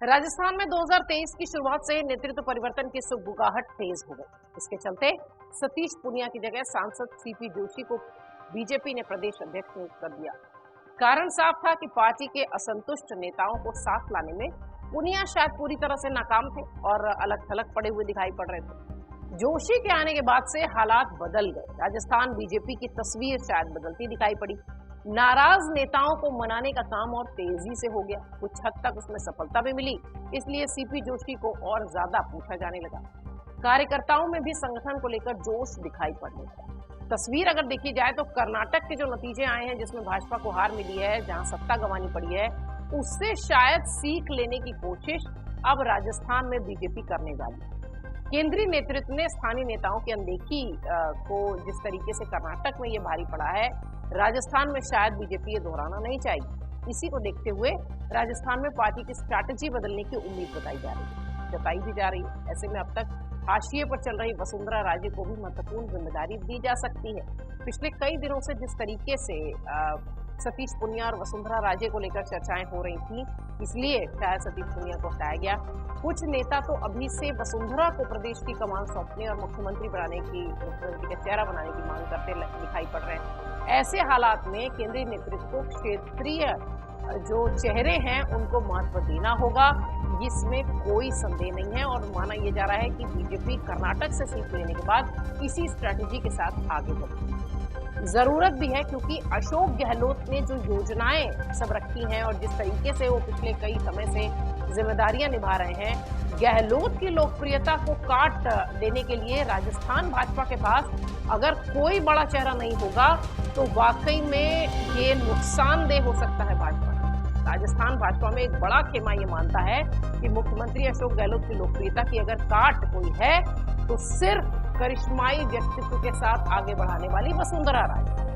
राजस्थान में 2023 की शुरुआत से नेतृत्व परिवर्तन की सुगबुगाहट तेज हो गई। इसके चलते सतीश पूनिया की जगह सांसद सीपी जोशी को बीजेपी ने प्रदेश अध्यक्ष नियुक्त कर दिया। कारण साफ था कि पार्टी के असंतुष्ट नेताओं को साथ लाने में पूनिया शायद पूरी तरह से नाकाम थे और अलग थलग पड़े हुए दिखाई पड़ रहे थे। जोशी के आने के बाद से हालात बदल गए। राजस्थान बीजेपी की तस्वीर शायद बदलती दिखाई पड़ी। नाराज नेताओं को मनाने का काम और तेजी से हो गया। कुछ हद तक उसमें सफलता भी मिली, इसलिए सीपी जोशी को और ज्यादा पूछा जाने लगा। कार्यकर्ताओं में भी संगठन को लेकर जोश दिखाई पड़ने लगा। तस्वीर अगर देखी जाए तो कर्नाटक के जो नतीजे आए हैं, जिसमें भाजपा को हार मिली है, जहां सत्ता गंवानी पड़ी है, उससे शायद सीख लेने की कोशिश अब राजस्थान में बीजेपी करने वाली। केंद्रीय नेतृत्व ने स्थानीय नेताओं की अनदेखी को जिस तरीके से कर्नाटक में ये भारी पड़ा है, राजस्थान में शायद बीजेपी ये दोहराना नहीं चाहेगी। इसी को देखते हुए राजस्थान में पार्टी की स्ट्रैटेजी बदलने की उम्मीद जताई भी जा रही है। ऐसे में अब तक हाशिए पर चल रही वसुंधरा राजे को भी महत्वपूर्ण जिम्मेदारी दी जा सकती है। पिछले कई दिनों से जिस तरीके से सतीश पूनिया और वसुंधरा राजे को लेकर चर्चाएं हो रही थी, इसलिए शायद सतीश पूनिया को हटाया गया। कुछ नेता तो अभी से वसुंधरा को प्रदेश की कमान सौंपने और मुख्यमंत्री का चेहरा बनाने की मांग करते दिखाई पड़ रहे हैं। ऐसे हालात में केंद्रीय नेतृत्व को क्षेत्रीय जो चेहरे हैं उनको महत्व देना होगा, जिसमें कोई संदेह नहीं है। और माना यह जा रहा है कि बीजेपी कर्नाटक से सीख लेने के बाद इसी स्ट्रैटेजी के साथ आगे बढ़ेगी। जरूरत भी है, क्योंकि अशोक गहलोत ने जो योजनाएं सब रखी हैं और जिस तरीके से वो पिछले कई समय से जिम्मेदारियां निभा रहे हैं, गहलोत की लोकप्रियता को काट देने के लिए राजस्थान भाजपा के पास अगर कोई बड़ा चेहरा नहीं होगा तो वाकई में ये नुकसानदेह हो सकता है भाजपा। राजस्थान भाजपा में एक बड़ा खेमा ये मानता है कि मुख्यमंत्री अशोक गहलोत की लोकप्रियता की अगर काट कोई है तो सिर्फ करिश्माई व्यक्तित्व के साथ आगे बढ़ाने वाली वसुंधरा राजे।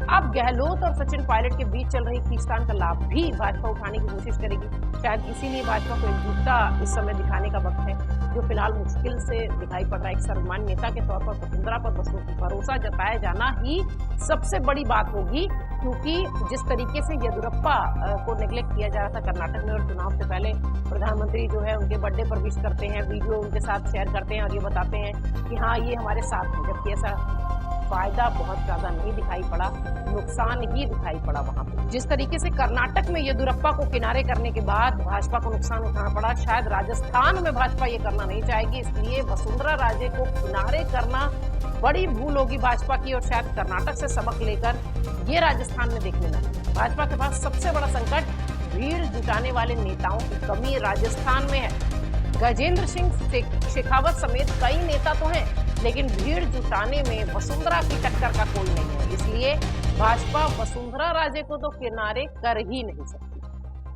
अब गहलोत और सचिन पायलट के बीच चल रही खींचतान का लाभ भी भाजपा उठाने की कोशिश करेगी। शायद इसीलिए भाजपा को एकजुटता इस समय दिखाने का वक्त है, जो फिलहाल मुश्किल से दिखाई पड़ रहा है। एक सर्वमान्य नेता के तौर पर वसुंधरा पर भरोसा जताया जाना ही सबसे बड़ी बात होगी, क्योंकि जिस तरीके से येदियुरप्पा को नेग्लेक्ट किया जा रहा था कर्नाटक में, और चुनाव से पहले प्रधानमंत्री जो है उनके बर्थडे पर विश करते हैं, वीडियो उनके साथ शेयर करते हैं और ये बताते हैं कि हाँ ये हमारे साथ है, जबकि ऐसा फायदा बहुत ज्यादा नहीं दिखाई पड़ा, नुकसान ही दिखाई पड़ा वहां पर। जिस तरीके से कर्नाटक में येदियुरप्पा को किनारे करने के बाद भाजपा को नुकसान उठाना पड़ा, शायद राजस्थान में भाजपा ये करना नहीं चाहेगी। इसलिए वसुंधरा राजे को किनारे करना बड़ी भूल होगी भाजपा की, और शायद कर्नाटक से सबक लेकर ये राजस्थान में देखने लगे। भाजपा के पास सबसे बड़ा संकट भीड़ जुटाने वाले नेताओं की कमी राजस्थान में है। गजेंद्र सिंह शेखावत समेत कई नेता तो हैं, लेकिन भीड़ जुटाने में वसुंधरा की टक्कर का कोई नहीं है। इसलिए भाजपा वसुंधरा राजे को तो किनारे कर ही नहीं सकती।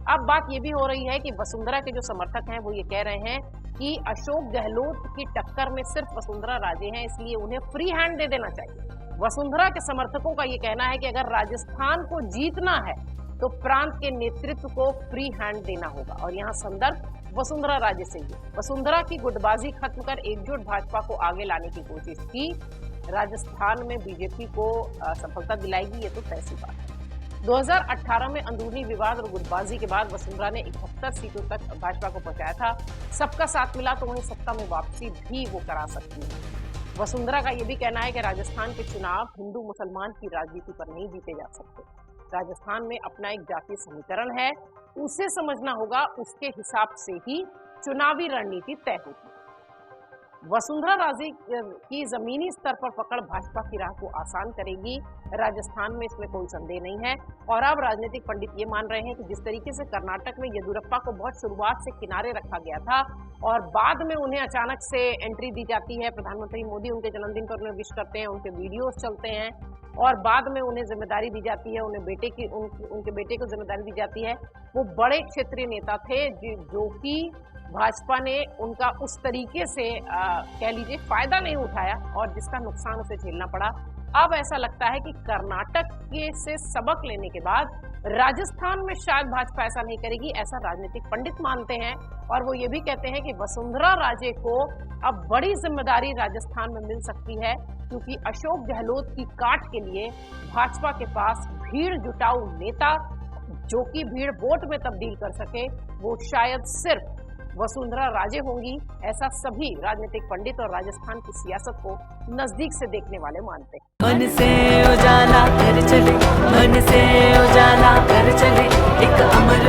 अब बात ये भी हो रही है कि वसुंधरा के जो समर्थक हैं वो ये कह रहे हैं कि अशोक गहलोत की टक्कर में सिर्फ वसुंधरा राजे हैं, इसलिए उन्हें फ्री हैंड दे देना चाहिए। वसुंधरा के समर्थकों का ये कहना है कि अगर राजस्थान को जीतना है तो प्रांत के नेतृत्व को फ्री हैंड देना होगा, और यहाँ संदर्भ वसुंधरा राजे से ही। वसुंधरा की गुटबाजी खत्म कर एकजुट भाजपा को आगे लाने की कोशिश की राजस्थान में बीजेपी को सफलता दिलाएगी, ये तो तय सी बात है। 2018 में अंदरूनी विवाद और गुटबाजी के बाद वसुंधरा ने 71 सीटों तक भाजपा को पहुंचाया था। सबका साथ मिला तो वहीं सत्ता में वापसी भी वो करा सकती है। वसुंधरा का ये भी कहना है कि राजस्थान के चुनाव हिंदू मुसलमान की राजनीति पर नहीं जीते जा सकते। राजस्थान में अपना एक जातीय समीकरण है, उसे समझना होगा, उसके हिसाब से ही चुनावी रणनीति तय होती है। वसुंधरा राजे की जमीनी स्तर पर पकड़ भाजपा की राह को आसान करेगी राजस्थान में, इसमें कोई संदेह नहीं है। और अब राजनीतिक पंडित ये मान रहे हैं कि जिस तरीके से कर्नाटक में येदियुरप्पा को बहुत शुरुआत से किनारे रखा गया था और बाद में उन्हें अचानक से एंट्री दी जाती है, प्रधानमंत्री मोदी उनके जन्मदिन पर उन्हें विश करते हैं, उनके वीडियोस चलते हैं, और बाद में उन्हें जिम्मेदारी दी जाती है, उन्हें उनके बेटे को जिम्मेदारी दी जाती है। वो बड़े क्षेत्रीय नेता थे जो कि भाजपा ने उनका उस तरीके से कह लीजिए फायदा नहीं उठाया और जिसका नुकसान उसे झेलना पड़ा। अब ऐसा लगता है कि कर्नाटक से सबक लेने के बाद राजस्थान में शायद भाजपा ऐसा नहीं करेगी, ऐसा राजनीतिक पंडित मानते हैं। और वो ये भी कहते हैं कि वसुंधरा राजे को अब बड़ी जिम्मेदारी राजस्थान में मिल सकती है, क्योंकि अशोक गहलोत की काट के लिए भाजपा के पास भीड़ जुटाऊ नेता जो कि भीड़ वोट में तब्दील कर सके वो शायद सिर्फ वसुंधरा राजे होंगी, ऐसा सभी राजनीतिक पंडित और राजस्थान की सियासत को नजदीक से देखने वाले मानते हैं। मन से उजाला कर चले, मन से उजाला कर चले, एक अमर